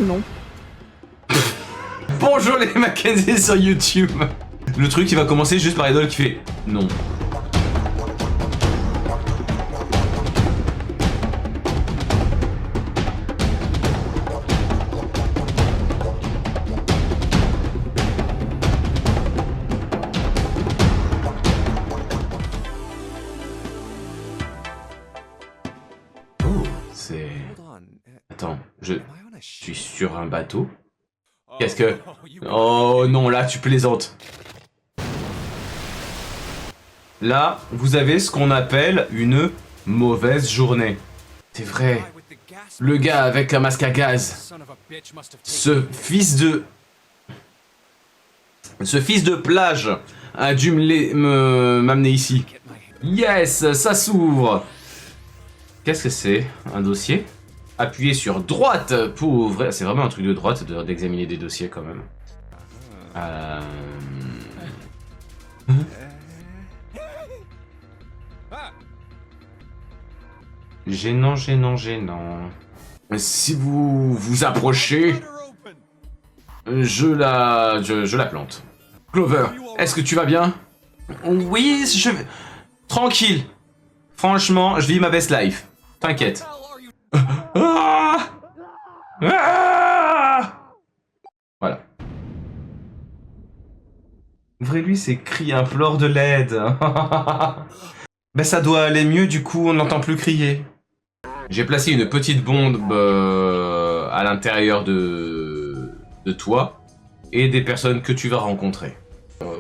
Non. Bonjour les Mackenzie sur YouTube. Le truc, il va commencer juste par Idol qui fait non. Oh, c'est... Attends, je suis sur un bateau. Qu'est-ce que... Oh non, là tu plaisantes. Là, vous avez ce qu'on appelle une mauvaise journée. C'est vrai. Le gars avec un masque à gaz. Ce fils de plage a dû m'amener ici. Yes, ça s'ouvre. Qu'est-ce que c'est? Un dossier? Appuyez sur droite pour ouvrir. C'est vraiment un truc de droite d'examiner des dossiers quand même. Gênant, gênant, gênant. Si vous vous approchez, je la plante. Clover, est-ce que tu vas bien? Oui, je vais... Tranquille. Franchement, je vis ma best life. T'inquiète. Ah! Ah! Voilà. Ouvrez-lui ses cris implore de l'aide. Ben ça doit aller mieux, du coup on n'entend plus crier. J'ai placé une petite bombe à l'intérieur de toi et des personnes que tu vas rencontrer.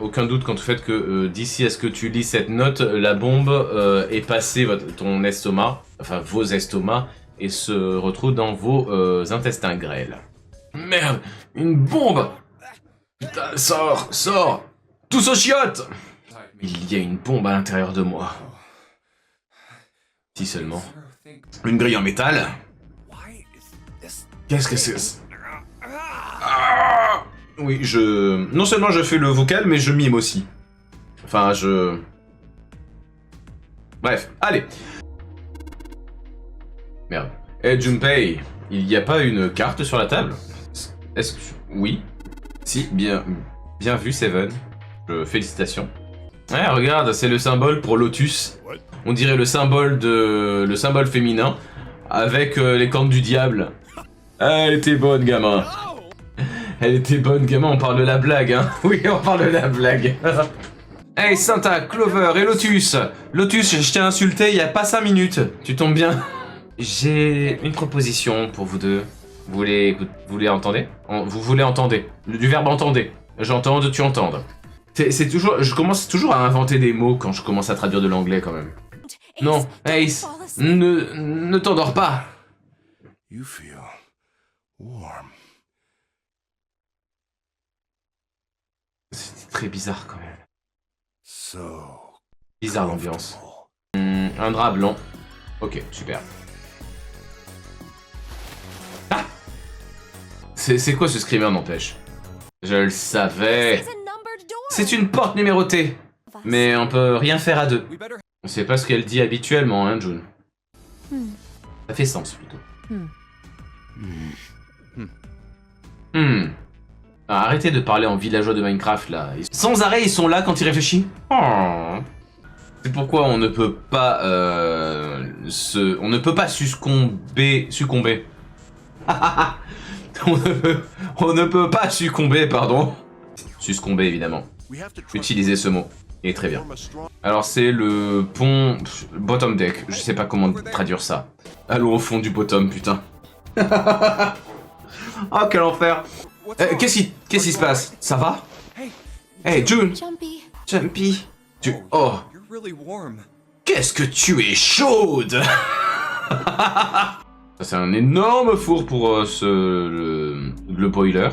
Aucun doute quant au fait que d'ici à ce que tu lis cette note, la bombe est passée ton estomac, enfin vos estomacs, et se retrouve dans vos intestins grêles. Merde, une bombe! Putain, sors, sors! Tous aux chiottes! Il y a une bombe à l'intérieur de moi. Si seulement. Une grille en métal? Qu'est-ce que c'est? Ah! Oui, non seulement je fais le vocal, mais je mime aussi. Enfin, Bref, allez. Merde. Eh, Junpei, il n'y a pas une carte sur la table? Est-ce que... Oui. Si, bien vu, Seven. Félicitations. Ouais, regarde, c'est le symbole pour Lotus. On dirait le symbole féminin avec les cornes du diable. Ah, elle était bonne, gamin. Elle était bonne, gamin, on parle de la blague, hein. Oui, on parle de la blague. Hey, Santa, Clover et Lotus. Lotus, je t'ai insulté il y a pas 5 minutes. Tu tombes bien. J'ai une proposition pour vous deux. Vous voulez entendre? Vous voulez entendre? Du verbe entender. J'entende, tu entendes. C'est toujours... Je commence toujours à inventer des mots quand je commence à traduire de l'anglais, quand même. Non, Ace, ne t'endors pas. You feel warm. C'est très bizarre, quand même. So Bizarre, l'ambiance. Un drap blanc. Ok, super. Ah! C'est quoi ce screamer, n'empêche? Je le savais. C'est une porte numérotée. Mais on peut rien faire à deux. C'est pas ce qu'elle dit habituellement, hein, June. Ça fait sens, plutôt. Ah, arrêtez de parler en villageois de Minecraft, là. Sans arrêt, ils sont là quand ils réfléchissent. Oh. C'est pourquoi on ne peut pas... On ne peut pas succomber... on ne peut pas succomber, pardon. Succomber, évidemment. Utilisez ce mot. Il est très bien. Alors c'est le pont... Bottom deck. Je sais pas comment traduire ça. Allons au fond du bottom, putain. Oh, quel enfer. Qu'est-ce qui se passe? Ça va? Hey, June. Jumpy. Oh. Qu'est-ce que tu es chaude. Ça, c'est un énorme four pour le boiler.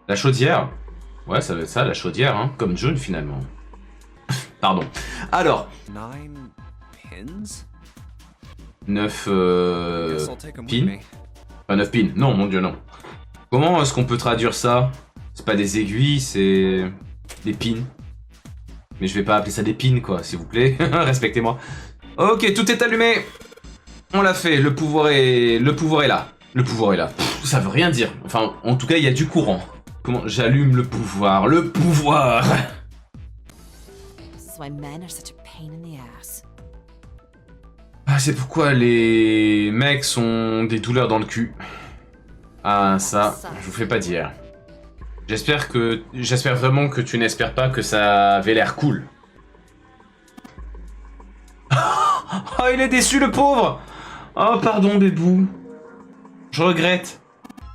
La chaudière. Ouais, ça va être ça, la chaudière, hein. Comme June, finalement. Pardon. Alors. 9 pins. Enfin, 9 pins. Non, mon dieu, non. Comment est-ce qu'on peut traduire ça? C'est pas des aiguilles, c'est... des pins. Mais je vais pas appeler ça des pins, quoi, s'il vous plaît. Respectez-moi. Ok, tout est allumé. On l'a fait, le pouvoir est là. Le pouvoir est là. Ça veut rien dire. Enfin, en tout cas, il y a du courant. Comment j'allume le pouvoir? Le pouvoir! This is why men are such a pain in the ass. Ah, c'est pourquoi les mecs sont des douleurs dans le cul. Ah, ça, je vous fais pas dire. J'espère vraiment que tu n'espères pas que ça avait l'air cool. Oh, il est déçu, le pauvre! Oh, pardon, bébou. Je regrette.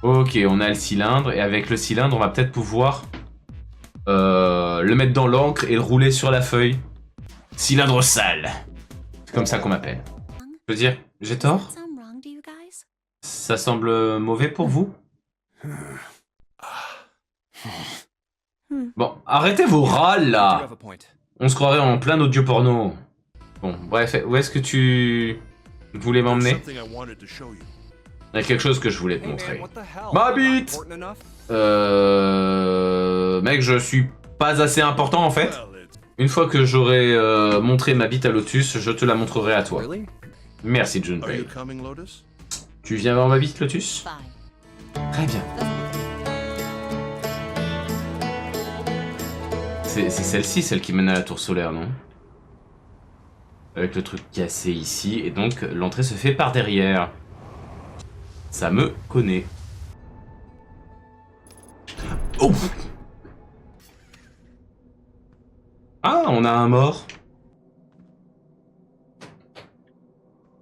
Ok, on a le cylindre, et avec le cylindre, on va peut-être pouvoir le mettre dans l'encre et le rouler sur la feuille. Cylindre sale. C'est comme ça qu'on m'appelle. Je veux dire, j'ai tort? Ça semble mauvais pour vous? Bon, arrêtez vos râles, là. On se croirait en plein audio porno. Bon, bref, où est-ce que tu voulais m'emmener? Il y a quelque chose que je voulais te montrer. Ma bite! Mec, je suis pas assez important en fait. Une fois que j'aurai montré ma bite à Lotus, je te la montrerai à toi. Merci Junpei. Tu viens voir ma bite, Lotus? Très bien. C'est celle-ci, celle qui mène à la tour solaire, non? Avec le truc cassé ici, et donc l'entrée se fait par derrière. Ça me connaît. Oh! Ah, on a un mort.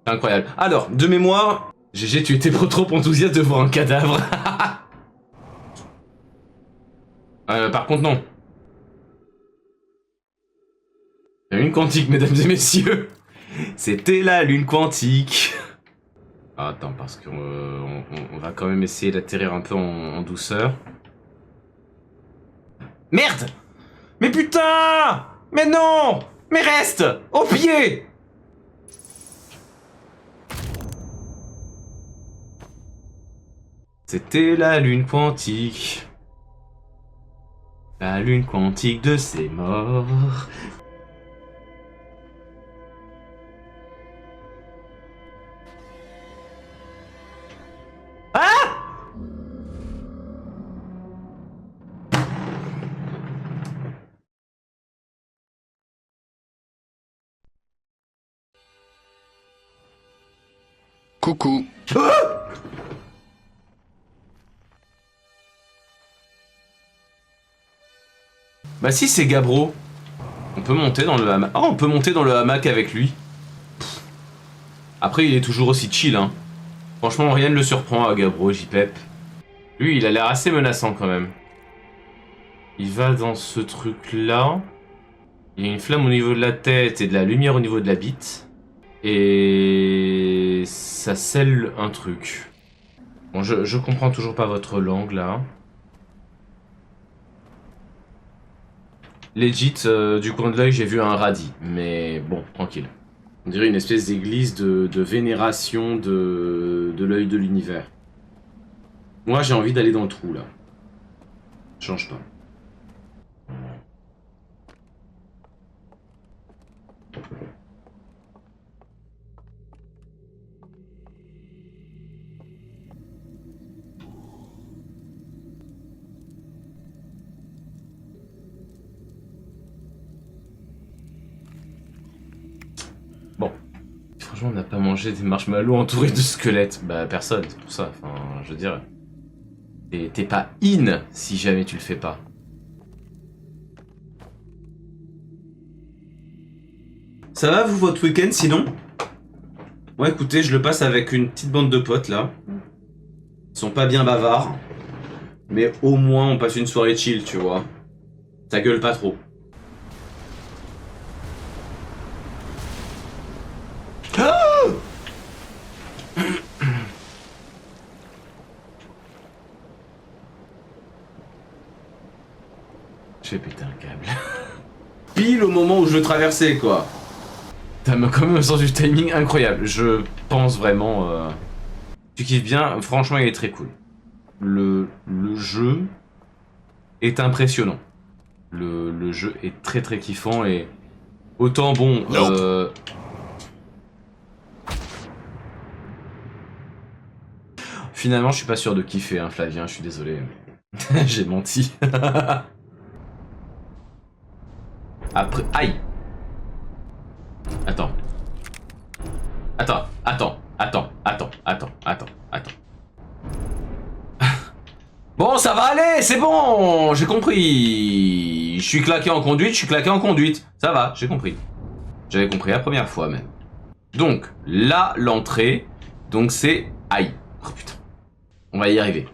Incroyable. Alors, de mémoire, GG, tu étais trop enthousiaste de voir un cadavre. Par contre, non. La lune quantique, mesdames et messieurs. C'était la lune quantique. Ah, attends, parce qu'on on va quand même essayer d'atterrir un peu en douceur. Merde! Mais putain! Mais non! Mais reste! Au pied! C'était la lune quantique. La lune quantique de ses morts. Coucou. Bah si, c'est Gabbro. On peut monter dans le hamac. Ah, on peut monter dans le hamac avec lui. Pff. Après, il est toujours aussi chill, hein. Franchement, rien ne le surprend à Gabbro, JPEP. Lui, il a l'air assez menaçant quand même. Il va dans ce truc-là. Il y a une flamme au niveau de la tête et de la lumière au niveau de la bite. Et ça scelle un truc. Bon, je comprends toujours pas votre langue là. Legit, du coin de l'œil, j'ai vu un radis. Mais bon, tranquille. On dirait une espèce d'église de vénération de l'œil de l'univers. Moi, j'ai envie d'aller dans le trou là. Change pas. Bon. Franchement, on n'a pas mangé des marshmallows entourés de squelettes. Bah, personne, c'est pour ça. Enfin, je veux dire... T'es pas in si jamais tu le fais pas. Ça va, vous, votre week-end, sinon? Ouais, écoutez, je le passe avec une petite bande de potes, là. Ils sont pas bien bavards. Mais au moins, on passe une soirée chill, tu vois. Ça gueule pas trop. J'ai pété un câble. Pile au moment où je traversais, quoi. T'as quand même un sens du timing incroyable. Je pense vraiment... Tu kiffes bien. Franchement, il est très cool. Le jeu est impressionnant. Le jeu est très très kiffant et... Autant bon... Finalement, je suis pas sûr de kiffer, hein, Flavien, je suis désolé. J'ai menti. Après... Aïe. Attends. Attends. Bon, ça va aller, c'est bon, j'ai compris. Je suis claqué en conduite, Ça va, j'ai compris. J'avais compris la première fois même. Donc, là, l'entrée, donc c'est... Aïe. Oh putain. On va y arriver.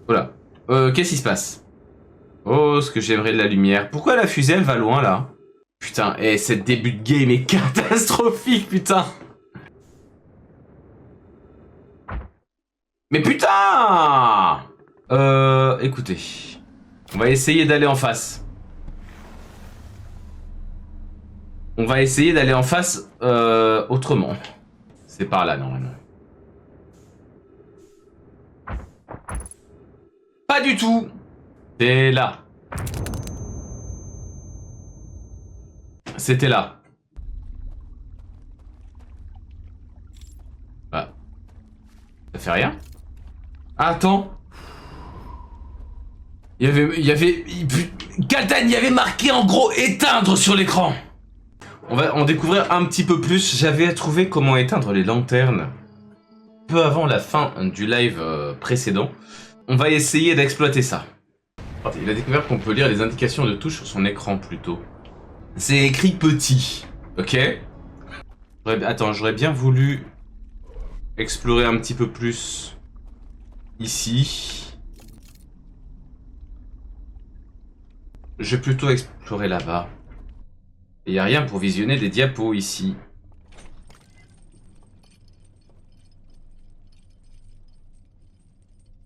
Voilà. Qu'est-ce qui se passe? Oh, ce que j'aimerais de la lumière. Pourquoi la fusée, elle va loin, là? Putain, cette début de game est catastrophique, putain. Mais putain! Écoutez. On va essayer d'aller en face. Autrement. C'est par là, normalement. Pas du tout! C'est là. C'était là. Bah. Ça fait rien? Attends. Il y avait... Kaltan, il y avait marqué en gros éteindre sur l'écran. On va en découvrir un petit peu plus. J'avais trouvé comment éteindre les lanternes peu avant la fin du live précédent. On va essayer d'exploiter ça. Il a découvert qu'on peut lire les indications de touche sur son écran plutôt. C'est écrit petit, ok? Attends, j'aurais bien voulu explorer un petit peu plus ici. Je vais plutôt explorer là-bas. Il n'y a rien pour visionner des diapos ici.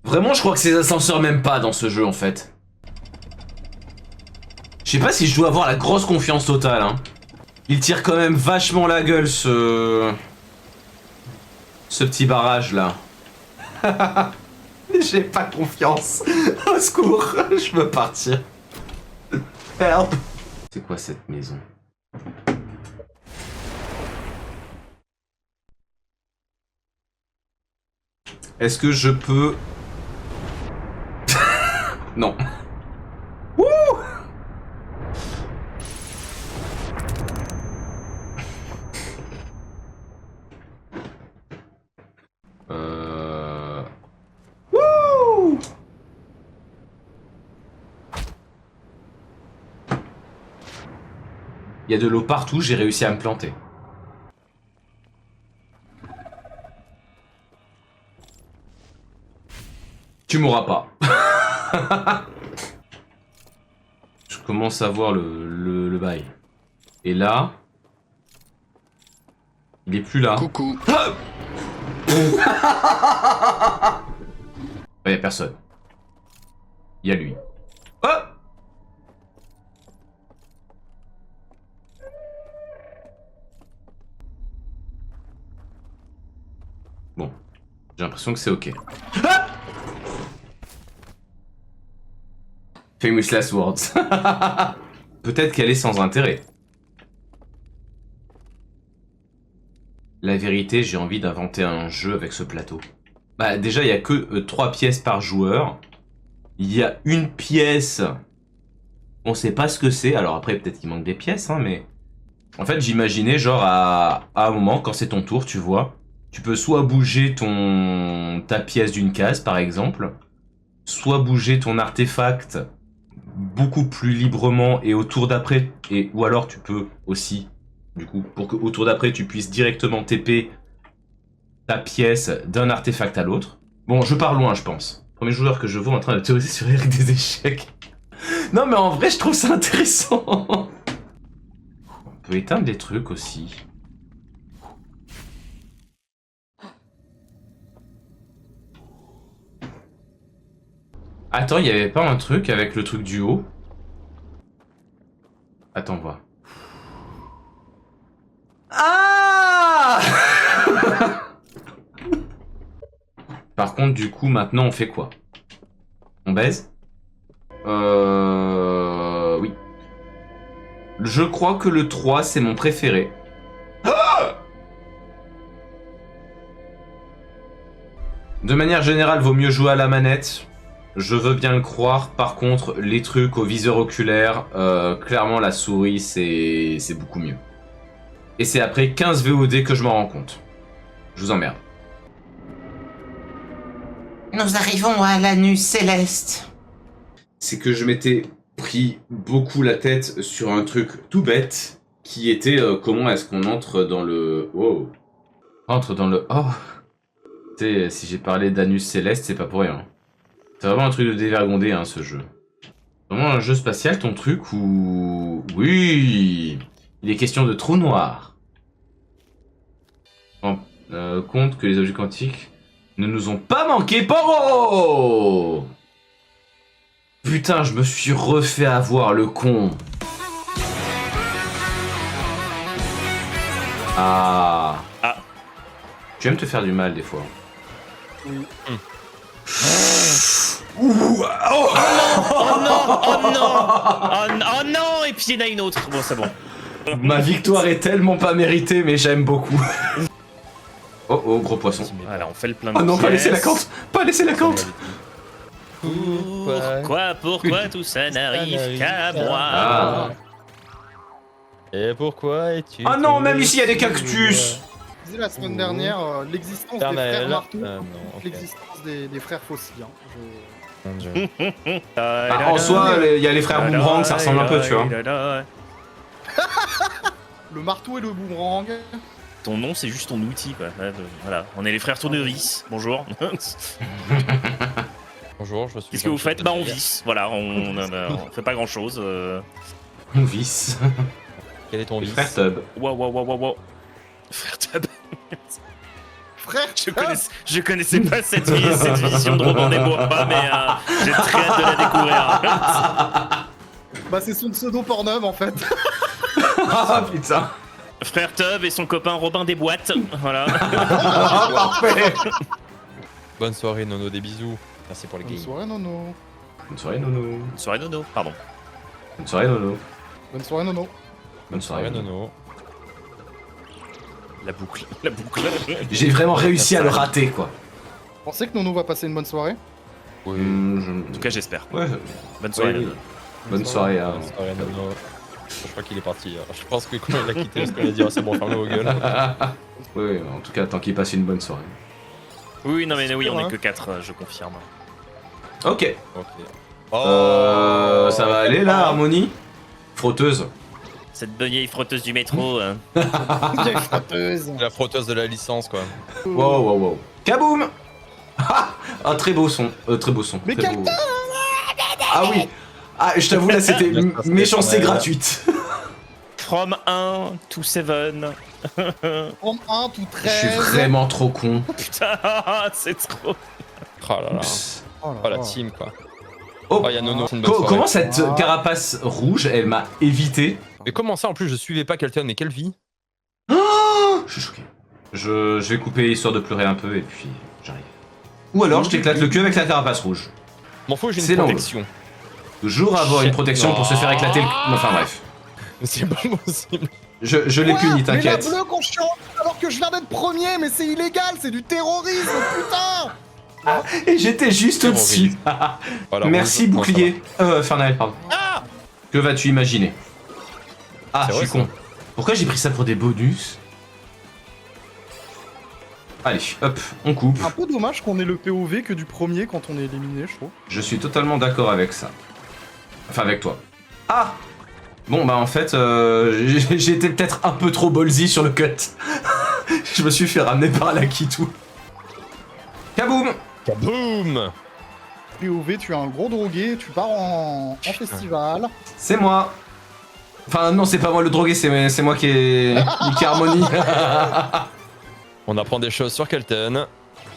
Vraiment, je crois que ces ascenseurs même pas dans ce jeu en fait. Je sais pas si je dois avoir la grosse confiance totale, hein. Il tire quand même vachement la gueule, ce petit barrage, là. J'ai pas confiance. Au secours, je veux partir. Help. C'est quoi cette maison? Est-ce que je peux... Non. Wouh! Wouh! Il y a de l'eau partout, j'ai réussi à me planter. Tu mourras pas. Je commence à voir le bail. Et là... Il est plus là. Coucou. Il y a personne. Il y a lui. Oh! Bon. J'ai l'impression que c'est ok. Ah! Famous last words. Peut-être qu'elle est sans intérêt. La vérité, j'ai envie d'inventer un jeu avec ce plateau. Bah déjà, il y a que 3 pièces par joueur. Il y a une pièce... On sait pas ce que c'est. Alors après, peut-être qu'il manque des pièces, hein, mais... En fait, j'imaginais genre à un moment, quand c'est ton tour, tu vois, tu peux soit bouger ta pièce d'une case, par exemple, soit bouger ton artefact beaucoup plus librement et au tour d'après, ou alors tu peux aussi, du coup, pour qu'au tour d'après tu puisses directement TP ta pièce d'un artefact à l'autre. Bon, je pars loin, je pense. Premier joueur que je vois en train de théoriser sur les règles des échecs. Non, mais en vrai, je trouve ça intéressant. On peut éteindre des trucs aussi. Attends, il y avait pas un truc avec le truc du haut? Attends, voir. Ah! Par contre, du coup, maintenant, on fait quoi? On baise? Oui. Je crois que le 3, c'est mon préféré. Ah! De manière générale, vaut mieux jouer à la manette. Je veux bien le croire. Par contre, les trucs au viseur oculaire, clairement la souris c'est beaucoup mieux. Et c'est après 15 VOD que je m'en rends compte. Je vous emmerde. Nous arrivons à l'anus céleste. C'est que je m'étais pris beaucoup la tête sur un truc tout bête qui était comment est-ce qu'on entre dans le... Oh. Entre dans le... Oh. Tu sais, si j'ai parlé d'anus céleste, c'est pas pour rien. C'est vraiment un truc de dévergondé, hein, ce jeu. Vraiment un jeu spatial, ton truc, ou... Oui. Il est question de trou noir. Compte que les objets quantiques ne nous ont pas manqué. Poro. Putain, je me suis refait avoir, le con. Ah. Tu aimes te faire du mal des fois. Oh non, et puis il y en a une autre. Bon, c'est bon. Ma victoire est tellement pas méritée, mais j'aime beaucoup. Oh, gros poisson. Voilà, on fait le plein de Oh non, pas laisser la pièces. cante. Pas laisser la cante. Pourquoi tout ça n'arrive qu'à moi? Ah. Et pourquoi es-tu... Ah non, même ici il y a des cactus. Je disais la semaine dernière l'existence des frères Éternel. marteaux, Non, ok. l'existence des frères fossiles. Hein. Mon Dieu. Ah, en soi, il y a les frères Boomerang, ça ressemble un peu, tu vois. Le marteau et le boomerang. Ton nom, c'est juste ton outil, quoi. Voilà, on est les frères tournevis. Bonjour. Bonjour, je suis... Qu'est-ce que vous faites? Bah, on visse. Voilà, on fait pas grand-chose. On visse. Quel est ton Les vice? frères Tub. Wow. Frère Tub. Frère, Je connaissais pas cette vision de Robin des Bois, mais j'ai très hâte de la découvrir. bah c'est son pseudo Pornhub en fait. Ah putain. Frère Tub et son copain Robin des Boîtes. Voilà. Ah parfait. Bonne soirée, Nono, des bisous. Merci pour les Bonne games. soirée Nono. Bonne soirée Nono. Bonne soirée, Nono. Pardon. Bonne soirée Nono. Bonne soirée Nono. Bonne soirée Soirée, Nono. Nono. La boucle. J'ai vraiment réussi à le rater quoi. Pensez que Nono va passer une bonne soirée? Oui. En tout cas, j'espère. Ouais. Bonne soirée, Oui. Nono. Bonne soirée à... Bonne soirée, Nono. Je crois qu'il est parti. Je pense que quand il a quitté, parce qu'on a dit oh, c'est bon, ferme-le vos gueules. Oui, en tout cas, tant qu'il passe une bonne soirée. Oui, non, mais oui, on Ouais. est que 4, je confirme. Ok. Ok. Ça va aller là, Harmonie? Frotteuse. Cette bonne vieille frotteuse du métro. Vieille frotteuse. La frotteuse de la licence, quoi. Wow. Kaboum. Ah, très beau son. Très beau son. Mais très quel beau. Ah oui. Ah, je t'avoue, là, c'était méchanceté gratuite. From 1 to 7. From 1 tout Je suis 13. vraiment trop con. Putain, c'est trop. Oh là là. Oh là Oh la là. team, quoi. Oh, Oh, y'a Nono, c'est une bonne soirée. comment cette carapace rouge, elle m'a évité? Mais comment ça, en plus, je suivais pas Kelton et quelle vie? Je suis choqué. Je vais couper histoire de pleurer un peu et puis j'arrive. Ou alors je t'éclate le cul avec la carapace rouge. M'en faut, j'ai C'est une l'angle. protection. Toujours avoir une protection pour se faire éclater le... Enfin bref. Mais c'est pas possible. Je l'ai Quoi puni, Mais la t'inquiète. bleue qu'on chante alors que je viens d'être premier, mais c'est illégal, c'est du terrorisme, putain. Et j'étais juste au-dessus. Voilà, Merci rouge. Non, bouclier. Fernal, pardon. Que vas-tu imaginer? Ah, C'est je suis vrai, con. Pourquoi j'ai pris ça pour des bonus? Allez, hop, on coupe. Un peu dommage qu'on ait le POV que du premier quand on est éliminé, je trouve. Je suis totalement d'accord avec ça. Enfin, avec toi. Ah! Bon, bah en fait, j'ai été peut-être un peu trop ballsy sur le cut. Je me suis fait ramener par la Kitou. Kaboum! Kaboom! POV, tu es un gros drogué, tu pars en festival. C'est moi. Enfin, non, c'est pas moi le drogué, c'est moi qui ai niqué Harmonie. On apprend des choses sur Kelton.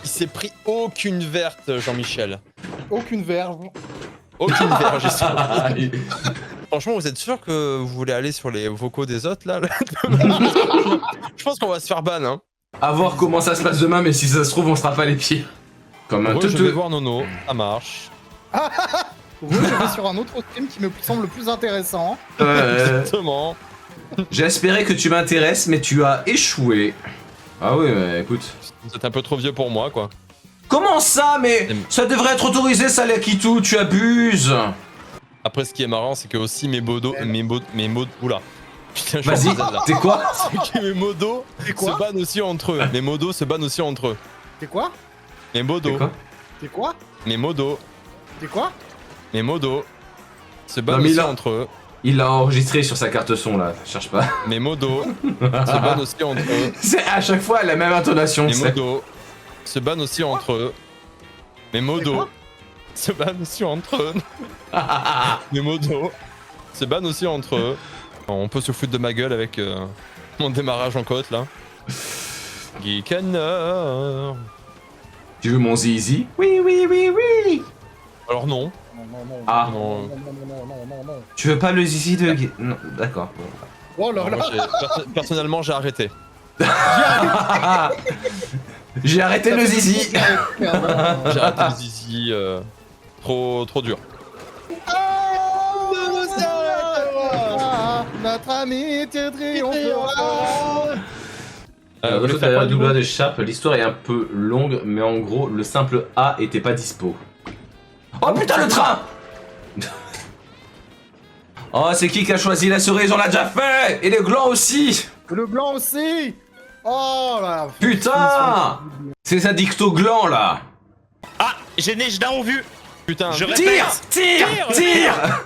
Il s'est pris aucune verte, Jean-Michel. Aucune verve. Aucune verte, j'ai sûr. Franchement, vous êtes sûr que vous voulez aller sur les vocaux des autres, là? Je pense qu'on va se faire ban, hein. À voir comment ça se passe demain, mais si ça se trouve, on sera pas les pieds. Comme un Moi, je vais teuteux. voir Nono, ça marche. Je vais sur un autre stream qui me semble le plus intéressant. Exactement. J'ai espéré que tu m'intéresses, mais tu as échoué. Ah oui, mais écoute. Vous êtes un peu trop vieux pour moi, quoi. Comment ça? Mais ça devrait être autorisé, ça, Lakitu, tu abuses. Après, ce qui est marrant, c'est que aussi mes modos. Oula. Putain, je Vas-y, suis là. t'es quoi? C'est que mes modos quoi se bannent aussi entre eux. Mes modos se bannent aussi entre eux. T'es quoi? Mes T'es modos. quoi? T'es quoi? Mes modos. T'es quoi? Mes modos se Non, bannent mais aussi là- entre eux. Il l'a enregistré sur sa carte son, là, cherche pas. Mes modos se bannent aussi entre eux. C'est à chaque fois la même intonation, Mes tu sais. modos se bannent aussi entre eux. Mes modos se bannent aussi entre eux. Mes modos se bannent aussi entre eux. On peut se foutre de ma gueule avec mon démarrage en côte là. Geekanor. Tu veux mon zizi? Oui, oui, oui, oui. Alors non. Non, non, non. Ah. Non. Non, non, non, non, non, non. Tu veux pas le zizi de... Non, d'accord. Oh là Moi, là. personnellement, j'ai arrêté. J'ai arrêté le zizi. J'ai arrêté le zizi. Trop dur. Notre amitié triomphera. Vous voulez Votre faire quoi, du coup doublage d'échappe, l'histoire est un peu longue, mais en gros, le simple A était pas dispo. Oh putain, le train! Oh, c'est qui a choisi la cerise? On l'a déjà fait! Et les glands aussi! Le blanc aussi. Oh là là. Putain! C'est ça dicto gland là! Ah, j'ai Nejda en vue. Putain, Je Tire! répète. Tire!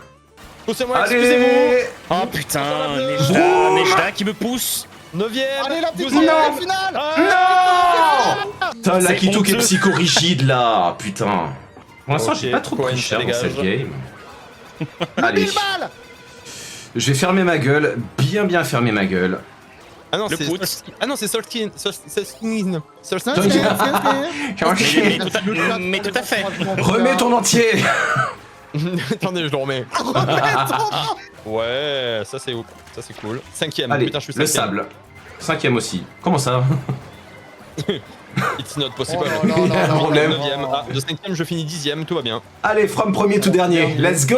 poussez-moi, excusez-vous. Allez! Oh putain, Nejda, Vroom. Nejda qui me pousse. 9ème. Allez la petite Douzième. finale, finale. Non! Putain, C'est Lakitu qui est honteux. psychorigide là! Putain! Pour l'instant, j'ai Ok, pas trop point, pris cher dans cette dégage. game. Allez, 1000 balles. je vais fermer ma gueule, bien fermer ma gueule. Ah non, Le c'est putz. Ah non, c'est Solskin. Solskin. Tiens, tiens, tiens, tiens. Mais tout à fait. Remets ton entier! Attendez, je le remets. Ouais, ça c'est ouf. Ça c'est cool. 5ème. Allez, Putain, je suis le 5ème. sable. 5ème aussi. Comment ça? It's not possible. Oh non, non, non, non, Problème. 9ème. Ah, de 5ème, je finis 10ème. Tout va bien. Allez, from premier tout dernier. Let's go!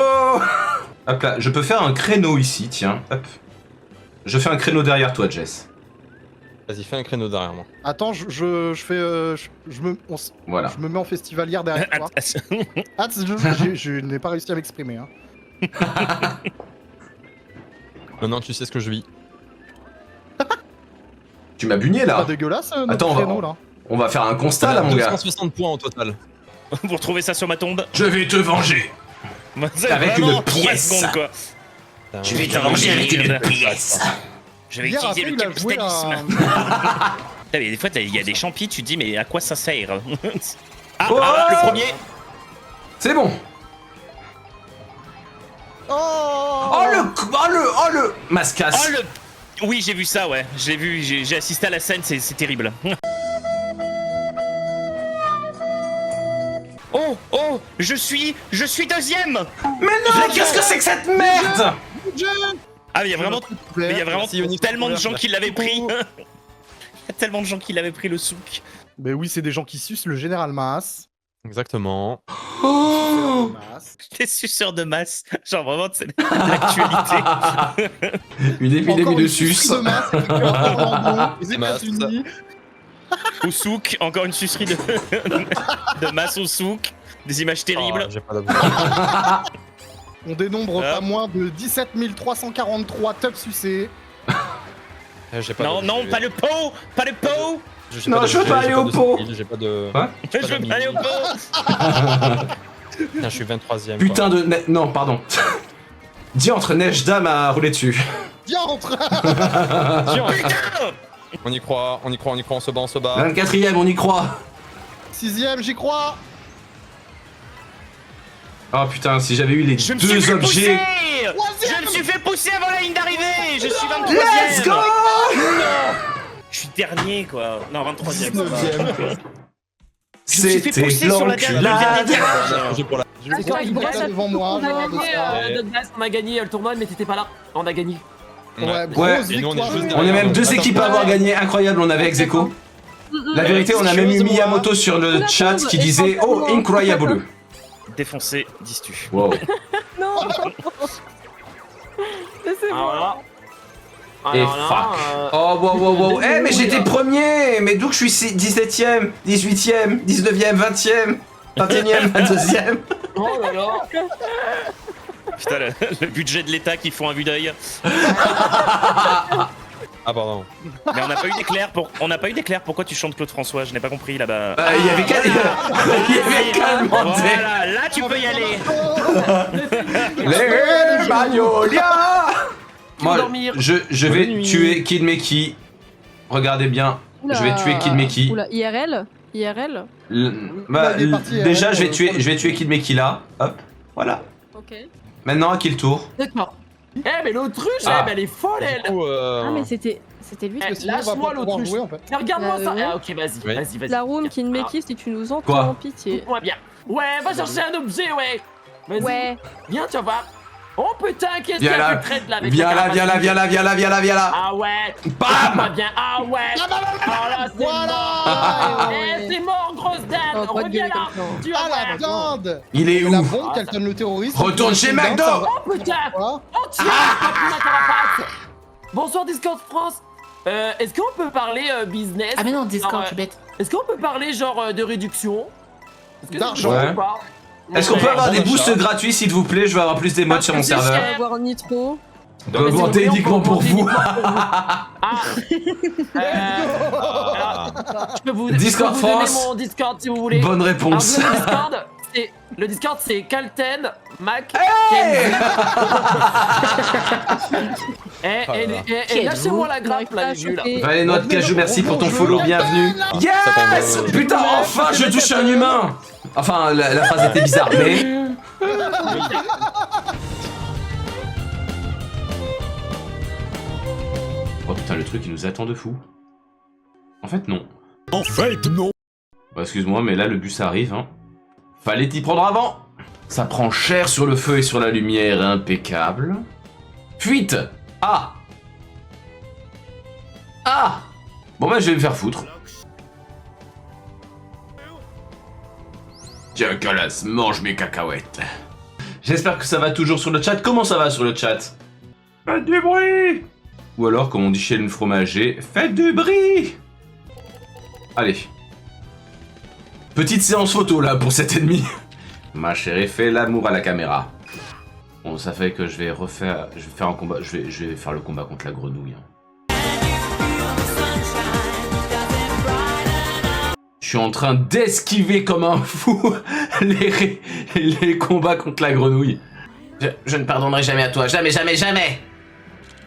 Hop là, je peux faire un créneau ici, tiens. Hop. Je fais un créneau derrière toi, Jess. Vas-y, fais un créneau derrière moi. Attends, je fais. Voilà. Je me mets en festivalière derrière toi. Ah, je n'ai pas réussi à m'exprimer. Hein. Maintenant, tu sais ce que je vis. Tu m'as bugné Pas là. dégueulasse notre Attends, créneau là. On va faire un constat là, mon gars. 260 points au total. Vous retrouvez ça sur ma tombe. Je vais te venger. C'est Avec vraiment une 3 pièce. secondes, quoi. Je vais te venger avec une pièce. Je vais Hier, utiliser après, le il a joué capitalisme. un. Putain, mais des fois, il y a des champis, tu te dis, mais à quoi ça sert? Ah, Oh le premier. C'est bon. Oh le mascasse. Oh le. Oui, j'ai vu ça, ouais. J'ai vu, j'ai assisté à la scène, c'est terrible. Oh, je suis deuxième. Mais non, qu'est-ce que c'est que cette merde? Ah, mais il y a vraiment Merci, Onyx. tellement de gens qui l'avaient pris. Il y a tellement de gens qui l'avaient pris le souk. Mais oui, c'est des gens qui sucent le général Maas. Exactement. Oh Des suceurs de masse. Genre vraiment, c'est l'actualité. Une épidémie Encore de une sus. sucerie de masse avec un Orlando, les C'est Maas, États-Unis. Au souk, encore une sucerie de masse au souk. Des images terribles. Oh, j'ai pas d'abus. On dénombre Hop. pas moins de 17 343 tubs sucés. J'ai pas Non, d'abus. non, pas le pot. Pas le pot. J'ai Non, pas je veux d'abus, pas j'ai aller au de pot. skill, J'ai pas de. Quoi? Je veux pas aller au pot. Putain, je suis 23ème. Putain de... Non, pardon. Diantre, Nejda m'a roulé dessus. Diantre. Putain. On y croit, on se bat, on se bat. 24ème, on y croit. 6ème, j'y crois. Oh putain, si j'avais eu les Je me suis deux fait objets... pousser. Je me suis fait pousser avant la ligne d'arrivée. Je suis 23ème. Let's go! Je suis dernier, quoi. Non, 23ème. 19ème. Je me suis fait pousser sur la dernière l'enculade. virage. J'ai pour la. Je vais Attends, voir il me reste devant moi. on a genre, de gagné, ça. Douglas, on a gagné le tournoi, mais t'étais pas là. On a gagné. Ouais, grosse Et nous, on est victoire. juste On est derrière. même deux Attends, équipes à avoir gagné, incroyable, on avait ex aequo. La vérité, on a même eu Miyamoto sur le chat qui disait « Oh, incroyable !» Défoncé, dis-tu. Wow. Non. C'est Ah, moi. Alors là, Et Alors là, fuck. Oh, wow. Eh, mais j'étais premier. Mais d'où que je suis 17ème, 18ème, 19ème, 20ème, 21ème, 22ème. Oh là là. Putain, le budget de l'État qui font un vue d'œil. Ah, pardon. Mais on n'a pas eu d'éclair pour. On n'a pas eu d'éclair. Pourquoi tu chantes Claude François? Je n'ai pas compris là-bas. Il y avait qu'à demander. Voilà, là tu peux y aller. Les Magnolia. Moi, dormir. je vais tuer Kid Meki. Regardez bien. Je vais tuer Kid Meki. Oula, IRL. Bah, il est parti, déjà, ouais, je vais tuer Kid Meki là. Hop, voilà. Ok. Maintenant, à qui le tour? D'accord. Eh, mais l'autruche, Ah. elle est folle, elle. Ah, mais c'était lui. Eh, Sinon, on va lâche-moi pas pouvoir l'autruche. jouer en fait. Mais regarde-moi ça. ouais. Ah, ok, vas-y, Oui. vas-y. La room qui ne Ah, m'équipe si tu nous entends, Quoi en pitié. écoute-moi bien. Ouais, va chercher un objet, ouais. Vas-y. Ouais. Viens, tu vas voir. Oh putain, qu'est-ce qu'il y Viens a là. de traite là avec Viens la là, viens là, carapace viens là, viens là, viens là, viens là. Ah ouais. Bam. Écoute-moi bien. Ah ouais. Alors là, c'est mort. Voilà. Eh, c'est mort, grosse dame. Oh, pas de Reviens gueuler là. comme ça. Tu vas Ah la voir. dinde. Il est Et la où? bombe qu'elle donne le terroriste. Retourne chez McDo. Oh putain. Voilà. Oh tiens, ma carapace. Bonsoir Discord France. Est-ce qu'on peut parler business? Ah mais non, Discord, Genre, je suis bête. Est-ce qu'on peut parler genre de réduction? Est-ce que D'argent. c'est possible Ouais. ou pas? Est-ce qu'on peut Ouais. avoir des boosts gratuits, s'il vous plaît? Je veux avoir plus d'émotes sur mon Parce que serveur. c'est- Avoir Nitro. On peut augmenter uniquement pour vous. Ah. Alors, je peux vous, Discord je peux vous donner France. mon Discord si vous voulez. Bonne Alors, réponse. le Discord c'est Calten, Mac, et lâchez-moi la grappe là, les vieux là. Allez, noix de cajou, merci pour ton follow, bienvenue. Yes! Putain, enfin, je touche un humain. Enfin, la phrase était bizarre, mais... Oh putain, le truc, il nous attend de fou. En fait, non. En fait, non. Bah, excuse-moi, mais là, le bus arrive, hein. Fallait t'y prendre avant. Ça prend cher sur le feu et sur la lumière, impeccable. Fuite! Ah! Ah! Bon bah, je vais me faire foutre. Tiens, Calas, mange mes cacahuètes. J'espère que ça va toujours sur le chat. Comment ça va sur le chat? Faites du bruit! Ou alors, comme on dit chez le fromager, faites du bruit! Allez. Petite séance photo là pour cet ennemi. Ma chérie fait l'amour à la caméra. Bon, ça fait que je vais faire un combat. Je vais faire le combat contre la grenouille. Je suis en train d'esquiver comme un fou les combats contre la grenouille. Je ne pardonnerai jamais à toi. Jamais, jamais, jamais.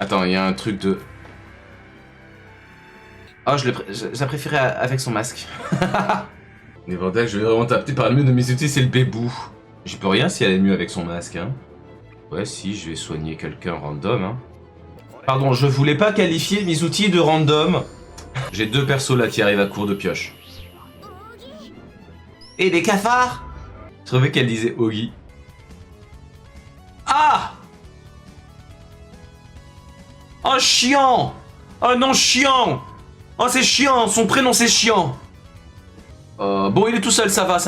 Attends, il y a un truc de... Oh, je l'ai préféré avec son masque. Les bordels, je vais vraiment taper par le mieux de mes outils, c'est le bébou. J'y peux rien si elle est mieux avec son masque, hein. Ouais, si, je vais soigner quelqu'un random, hein. Pardon, je voulais pas qualifier mes outils de random. J'ai deux persos là qui arrivent à court de pioche. Et des cafards! Je trouvais qu'elle disait Ogi. Ah! Oh, chiant! Oh non, chiant! Oh, c'est chiant! Son prénom, c'est chiant! Bon, il est tout seul, ça va.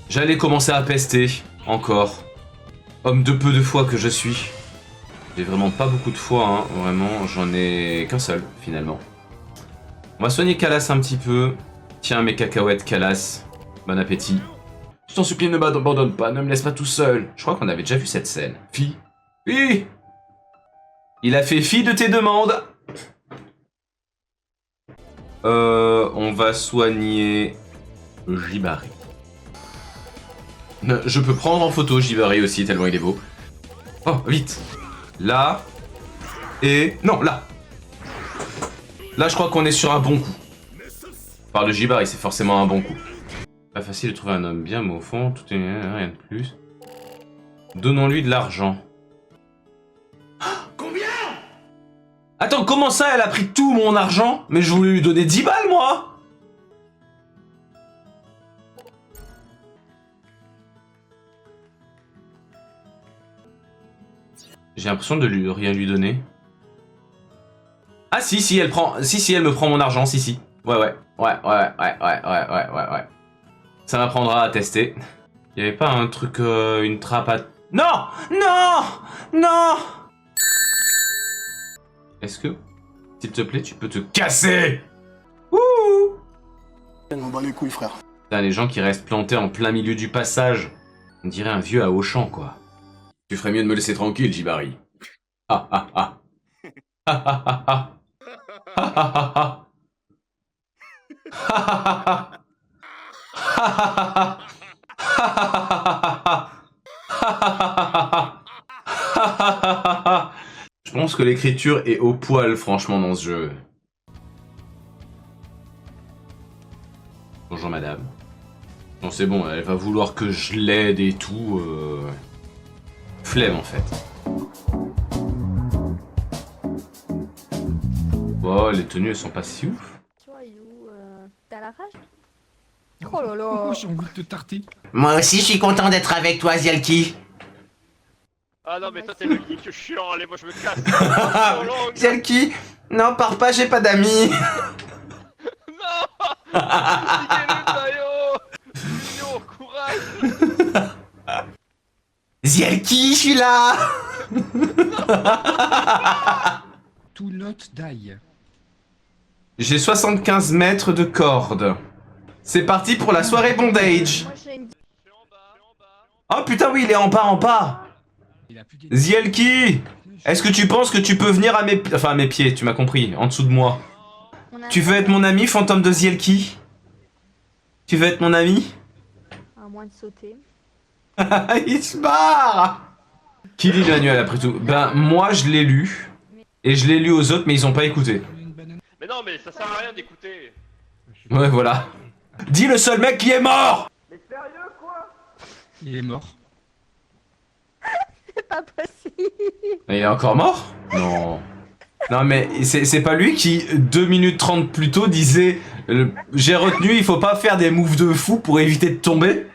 J'allais commencer à pester, encore. Homme de peu de foi que je suis. J'ai vraiment pas beaucoup de foi, hein. Vraiment, j'en ai qu'un seul, finalement. On va soigner Calas un petit peu. Tiens, mes cacahuètes, Calas. Bon appétit. Je t'en supplie, ne m'abandonne pas, ne me laisse pas tout seul. Je crois qu'on avait déjà vu cette scène. Fi. Fi. Il a fait fi de tes demandes. On va soigner Jibari. Je peux prendre en photo Jibari aussi, tellement il est beau. Oh, vite. Là. Et... Non, là. Là, je crois qu'on est sur un bon coup. Par le Jibari, c'est forcément un bon coup. Pas facile de trouver un homme bien, mais au fond, tout est... rien de plus. Donnons-lui de l'argent. Attends, comment ça, elle a pris tout mon argent? Mais je voulais lui donner 10 balles, moi! J'ai l'impression de rien lui donner. Ah si, elle prend... Si, elle me prend mon argent, si. Ouais. Ça m'apprendra à tester. Il y avait pas un truc, une trappe à... Non! Est-ce que, s'il te plaît, tu peux te casser? Ouh! On bat les couilles, frère. Putain, les gens qui restent plantés en plein milieu du passage. On dirait un vieux à Auchan, quoi. Tu ferais mieux de me laisser tranquille, Jibari. Ah ah ah. Ah ah ah ah. Ah ah ah ah. Je pense que l'écriture est au poil, franchement, dans ce jeu. Bonjour, madame. Non, c'est bon, elle va vouloir que je l'aide et tout. Flemme, en fait. Oh, les tenues, elles sont pas si ouf. Tu vois, You, t'as la rage? Oh là là. J'ai envie de te tarter. Moi aussi, je suis content d'être avec toi, Zielki. Ah non, mais toi t'es le geek chiant, allez, moi je me casse. Zielki, non, pars pas, j'ai pas d'amis. Non. Niquez-le, Tayo. Mignon, courage. Zielki, je suis là. To not die. J'ai 75 mètres de corde. C'est parti pour la soirée bondage. Oh putain, oui, il est en bas. Zielki, est-ce que tu penses que tu peux venir à mes... Enfin, à mes pieds, tu m'as compris, en dessous de moi. Tu veux être mon ami, fantôme de Zielki? Tu veux être mon ami? À moins de sauter. Il se barre. Qui lit le manuel après tout? Ben, moi je l'ai lu. Et je l'ai lu aux autres, mais ils ont pas écouté. Mais non, mais ça sert à rien d'écouter. Ouais, voilà. Dis le seul mec qui est mort! Mais sérieux, quoi? Il est mort. C'est pas possible. Il est encore mort? Non. Non, mais c'est pas lui qui, 2 minutes 30 plus tôt, disait j'ai retenu, il faut pas faire des moves de fou pour éviter de tomber.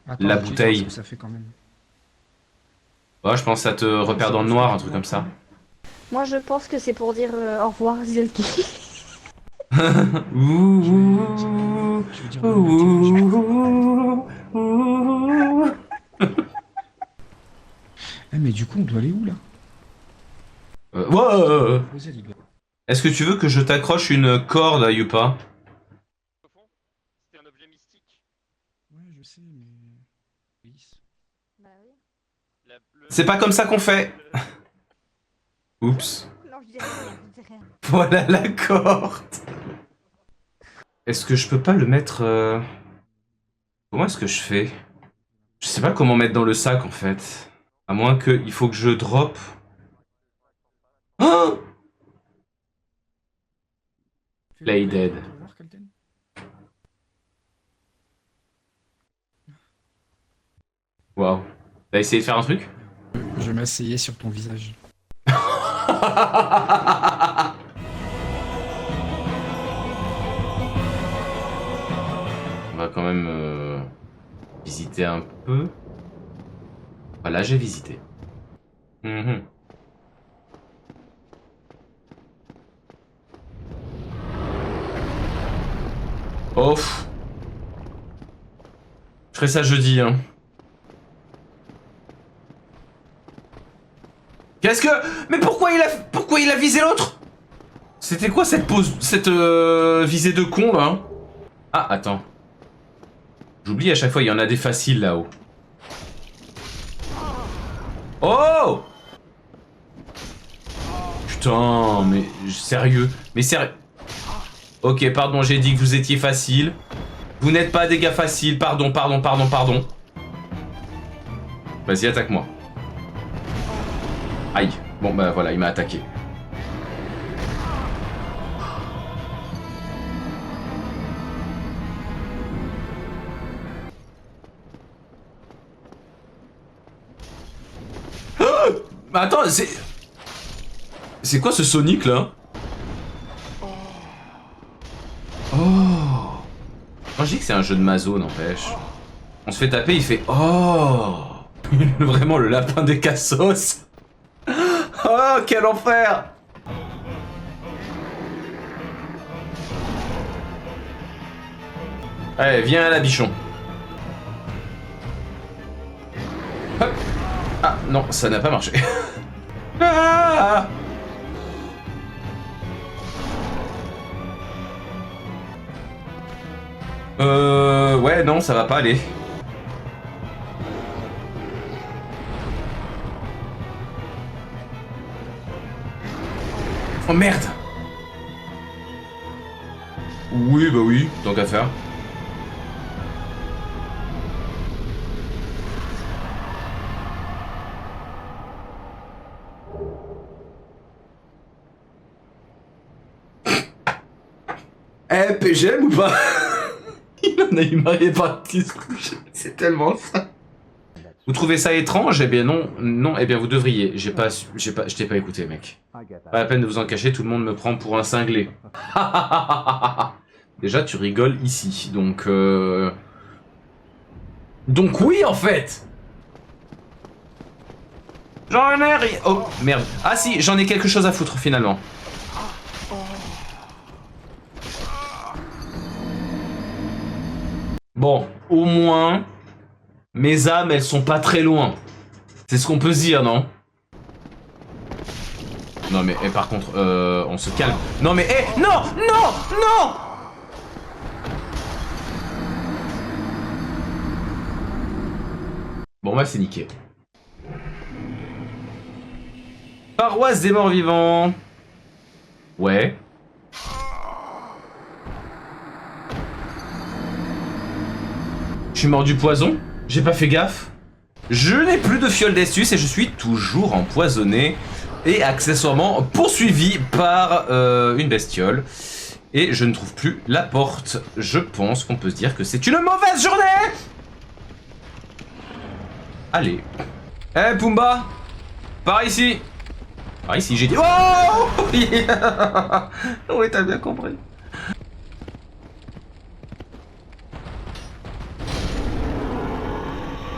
Attends, La je vais voir bouteille. ce que ça fait quand même. Ouais, je pense que ça te repère dans le noir, un truc comme ça. Moi, je pense que c'est pour dire au revoir, Zielki. Ouh, Je veux dire, ouh, ouh. Ah, mais du coup, on doit aller où là? Ouais. Rosel, il doit- Est-ce que tu veux que je t'accroche une corde à Yupa? Au fond, c'était un objet mystique. Ouais, je sais, mais. Lisse. Bah oui. C'est pas comme ça qu'on fait. Oups. Non, je dis rien, je dis rien. Voilà la corde. Est-ce que je peux pas le mettre... Comment est-ce que je fais? Je sais pas comment mettre dans le sac en fait. À moins que il faut que je drop. Oh! Play dead. Tu veux voir, Colton? Waouh. T'as essayé de faire un truc? Je m'asseyais sur ton visage. On va quand même visiter un peu. Voilà, j'ai visité. Mhm. Ouf. Je ferai ça jeudi, hein. Qu'est-ce que... Mais pourquoi il a visé l'autre? C'était quoi cette pose... Cette visée de con, là? Ah, attends. J'oublie à chaque fois, il y en a des faciles, là-haut. Oh! Putain, mais... Sérieux? Mais sérieux... Ok, pardon, j'ai dit que vous étiez facile. Vous n'êtes pas des gars faciles. Pardon. Vas-y, attaque-moi. Aïe. Bon, bah voilà, il m'a attaqué. Attends, c'est... C'est quoi ce Sonic, là? Oh. Moi, je dis que c'est un jeu de maso, n'empêche. On se fait taper, il fait... Oh. Vraiment le lapin des cassos. Oh, quel enfer. Allez, viens à la bichon. Hop. Ah, non, ça n'a pas marché. Ah. Ouais, non, ça va pas aller. Oh merde! Oui, bah oui, tant qu'à faire. Eh, PGM ou pas? Il en a eu marre, il est parti se coucher. C'est tellement ça. Vous trouvez ça étrange? Eh bien non, non, eh bien vous devriez. Je t'ai pas écouté, mec. Pas la peine de vous en cacher, tout le monde me prend pour un cinglé. Déjà, tu rigoles ici, donc donc oui, en fait. J'en ai rien. Oh, merde. Ah si, j'en ai quelque chose à foutre, finalement. Bon, au moins, mes âmes, elles sont pas très loin. C'est ce qu'on peut se dire, non? Non mais, par contre, on se calme. Non mais, non, non, non! Bon, bah c'est niqué. Paroisse des morts vivants. Ouais. Je suis mort du poison? J'ai pas fait gaffe. Je n'ai plus de fiole d'astuce et je suis toujours empoisonné et accessoirement poursuivi par une bestiole. Et je ne trouve plus la porte. Je pense qu'on peut se dire que c'est une mauvaise journée. Allez. Eh Pumba, par ici. Par ici, j'ai dit. Oh oui, t'as bien compris.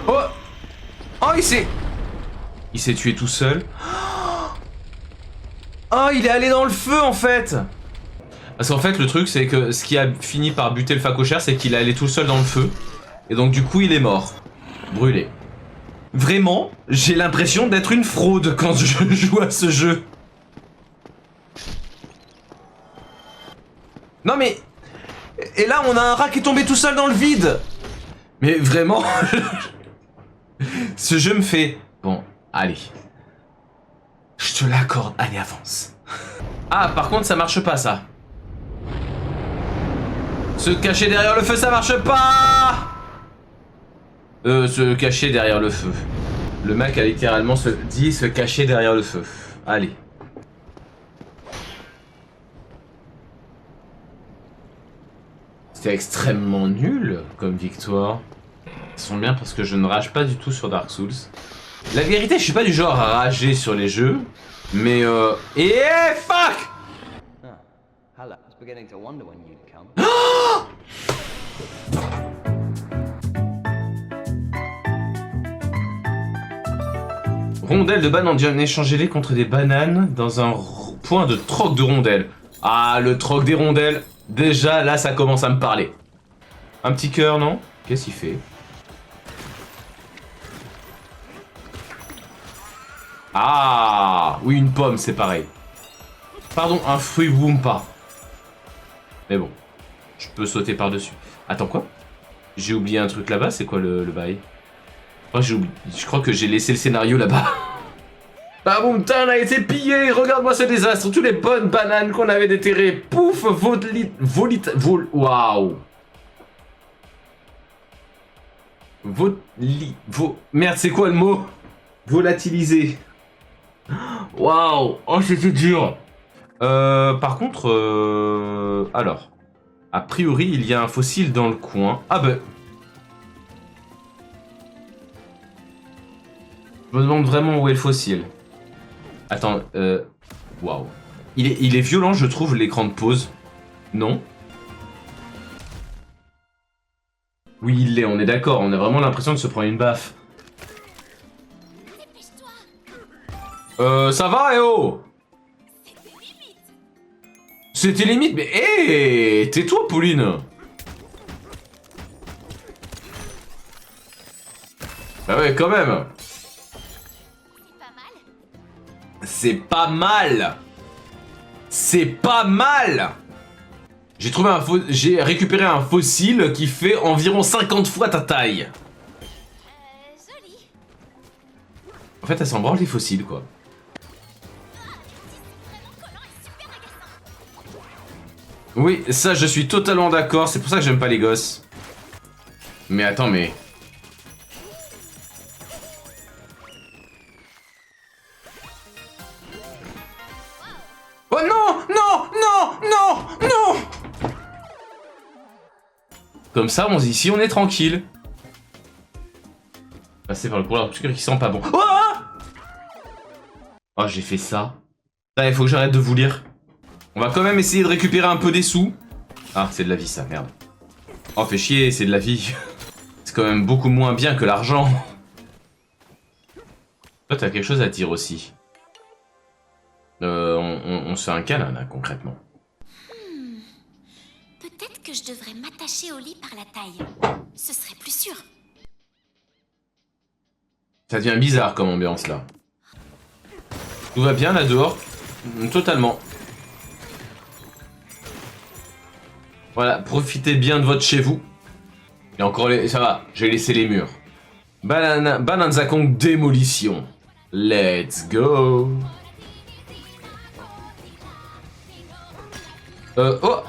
Oh! Oh, il s'est tué tout seul. Oh, il est allé dans le feu en fait. Parce qu'en fait, le truc, c'est que ce qui a fini par buter le facochère, c'est qu'il est allé tout seul dans le feu. Et donc, du coup, il est mort. Brûlé. Vraiment, j'ai l'impression d'être une fraude quand je joue à ce jeu. Non mais... Et là, on a un rat qui est tombé tout seul dans le vide. Mais vraiment... Ce jeu me fait... Bon, allez. Je te l'accorde, allez, avance. Ah, par contre, ça marche pas, ça. Se cacher derrière le feu, ça marche pas. Se cacher derrière le feu. Le mec a littéralement dit se cacher derrière le feu. Allez. C'était extrêmement nul comme victoire. Ils sont bien parce que je ne rage pas du tout sur Dark Souls. La vérité, je suis pas du genre à rager sur les jeux, mais et fuck! Rondelles de bananes, échangez-les contre des bananes dans un point de troc de rondelles. Ah, le troc des rondelles. Déjà, là, ça commence à me parler. Un petit cœur, non? Qu'est-ce qu'il fait? Ah, oui, une pomme, c'est pareil. Pardon, un fruit Wumpa. Mais bon, je peux sauter par-dessus. Attends, quoi? J'ai oublié un truc là-bas, c'est quoi le bail? Oh, je crois que j'ai laissé le scénario là-bas. Baboum Town a été pillé. Regarde-moi ce désastre. Toutes les bonnes bananes qu'on avait déterrées. Pouf, waouh. Merde, c'est quoi le mot? Volatilisé. Waouh. Oh, c'était dur. Par contre, alors, a priori, il y a un fossile dans le coin. Ah bah. Je me demande vraiment où est le fossile. Attends, waouh. Il est violent, je trouve, l'écran de pause. Non? Oui, il l'est, on est d'accord. On a vraiment l'impression de se prendre une baffe. Ça va, eh oh? C'était limite, mais hé, tais-toi, Pauline. Ah ouais, quand même. C'est pas mal. C'est pas mal. J'ai récupéré un fossile qui fait environ 50 fois ta taille. Joli. En fait, elle s'en branle les fossiles, quoi. Oui, ça, je suis totalement d'accord. C'est pour ça que j'aime pas les gosses. Mais attends, mais... Oh non! Non! Non! Non! Non! Comme ça, ici, on est tranquille. Passer par le couloir obscur qui sent pas bon. Oh! Oh, j'ai fait ça. Là, il faut que j'arrête de vous lire. On va quand même essayer de récupérer un peu des sous. Ah, c'est de la vie, ça, merde. Oh, fait chier, c'est de la vie. C'est quand même beaucoup moins bien que l'argent. Toi, t'as quelque chose à dire aussi. On se fait un câlin, là, concrètement. Peut-être que je devrais m'attacher au lit par la taille. Ce serait plus sûr. Ça devient bizarre comme ambiance, là. Tout va bien, là, dehors? Totalement. Voilà, profitez bien de votre chez vous. Et encore les... Ça va, j'ai laissé les murs. Bananza Kong démolition. Let's go. Oh.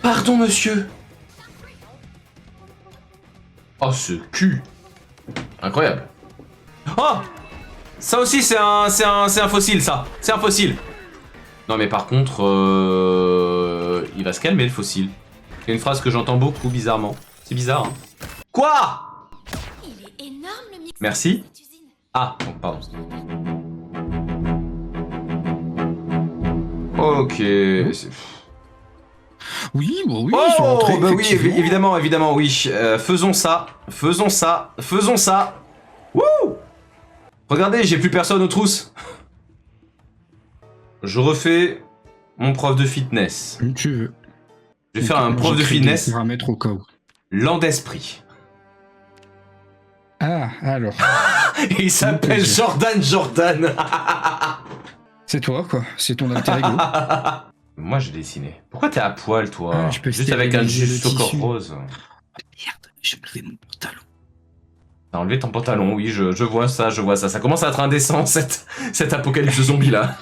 Pardon, monsieur. Oh, ce cul. Incroyable. Oh. Ça aussi, c'est un fossile, ça. C'est un fossile. Non, mais par contre, il va se calmer, le fossile. C'est une phrase que j'entends beaucoup, bizarrement. C'est bizarre, hein. Quoi? Il est énorme le mix. Merci. Ah, oh, pardon. Ok. Oui, bon, oui, Oh, ils sont entrés, bah oui, effectivement. évidemment, évidemment, oui. Faisons ça. Faisons ça. Faisons ça. Wouh! Regardez, j'ai plus personne aux trousses. Je refais mon prof de fitness. Comme tu veux. Je vais faire un prof de fitness. On va mettre au cas où. Lent d'esprit. Ah, alors. Et il s'appelle Jordan. C'est toi, quoi. C'est ton alter ego. Moi, j'ai dessiné. Pourquoi t'es à poil, toi? Ah, je peux Juste avec un stériliser juste le au corps tissu. rose. Merde, j'ai enlevé mon pantalon. T'as enlevé ton pantalon, oui, je vois ça, je vois ça. Ça commence à être indécent, cette apocalypse zombie, là.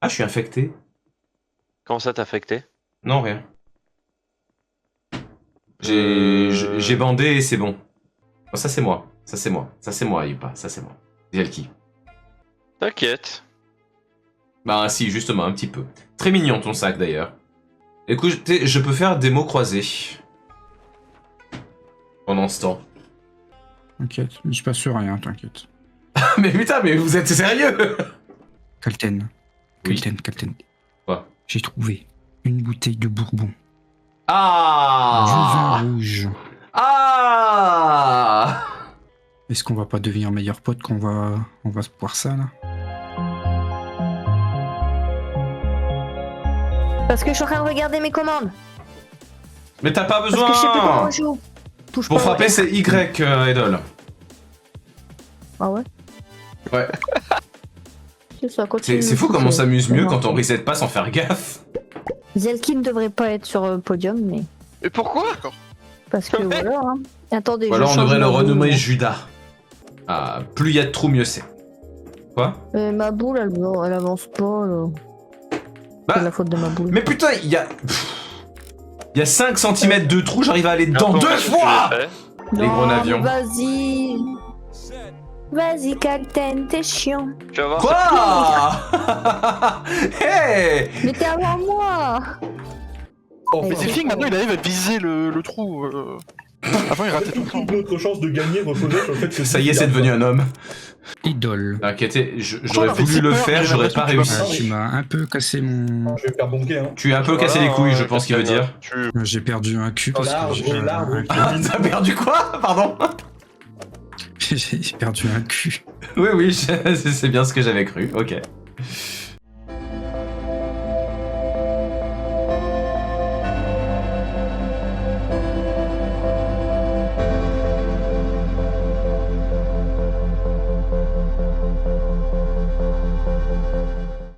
Ah, je suis infecté? Comment ça t'a affecté? Non, rien. J'ai bandé et c'est bon. Oh, ça, c'est moi. Ça, c'est moi. Ça, c'est moi, Yupa. Ça, c'est moi. Yelki. T'inquiète. Bah, si, justement, un petit peu. Très mignon, ton sac, d'ailleurs. Écoutez, je peux faire des mots croisés. Pendant ce temps. T'inquiète, il se passe rien, t'inquiète. Mais putain, mais vous êtes sérieux? Calten. Oui. Calten. Quoi? J'ai trouvé une bouteille de bourbon. Ah! Du vin rouge. Ah! Est-ce qu'on va pas devenir meilleurs potes quand on va se boire ça, là? Parce que je suis en train de regarder mes commandes. Mais t'as pas Parce que je sais plus comment besoin! on joue. Touche Pour pas au frapper, R. c'est Y, Idol. Ah ouais? Ouais. C'est ça, continue. C'est fou comme on s'amuse mieux quand on reset pas sans faire gaffe. Zelki ne devrait pas être sur le podium, mais... Et pourquoi? Parce que voilà, hein. Attendez, Ou alors je on change devrait le ma boule. renommer Judas. Ah, plus il y a de trous, mieux c'est. Quoi? Ma boule, elle avance pas, là. Bah, C'est la faute de ma boule. mais putain, il y a... Il y a 5 cm de trous, j'arrive à aller dedans 2 fois! Les gros navions. Vas-y. Vas-y, Calten, t'es chiant. Tu vas voir. Quoi? Hey! Mais t'es avant moi. Oh, mais c'est fini, maintenant il arrive à viser le trou. Avant il ratait tout le temps. Notre chance de gagner reposait sur le fait que Ça y est, c'est devenu un homme. Idole. Inquiétez, j'aurais voulu le faire, j'aurais pas réussi. Tu m'as un peu cassé mon... Je vais faire bonquer, hein. Tu as un peu cassé les couilles, je pense qu'il veut dire. J'ai perdu un cul parce que j'ai... T'as perdu quoi? Pardon? J'ai perdu un cul. Oui, c'est bien ce que j'avais cru, ok.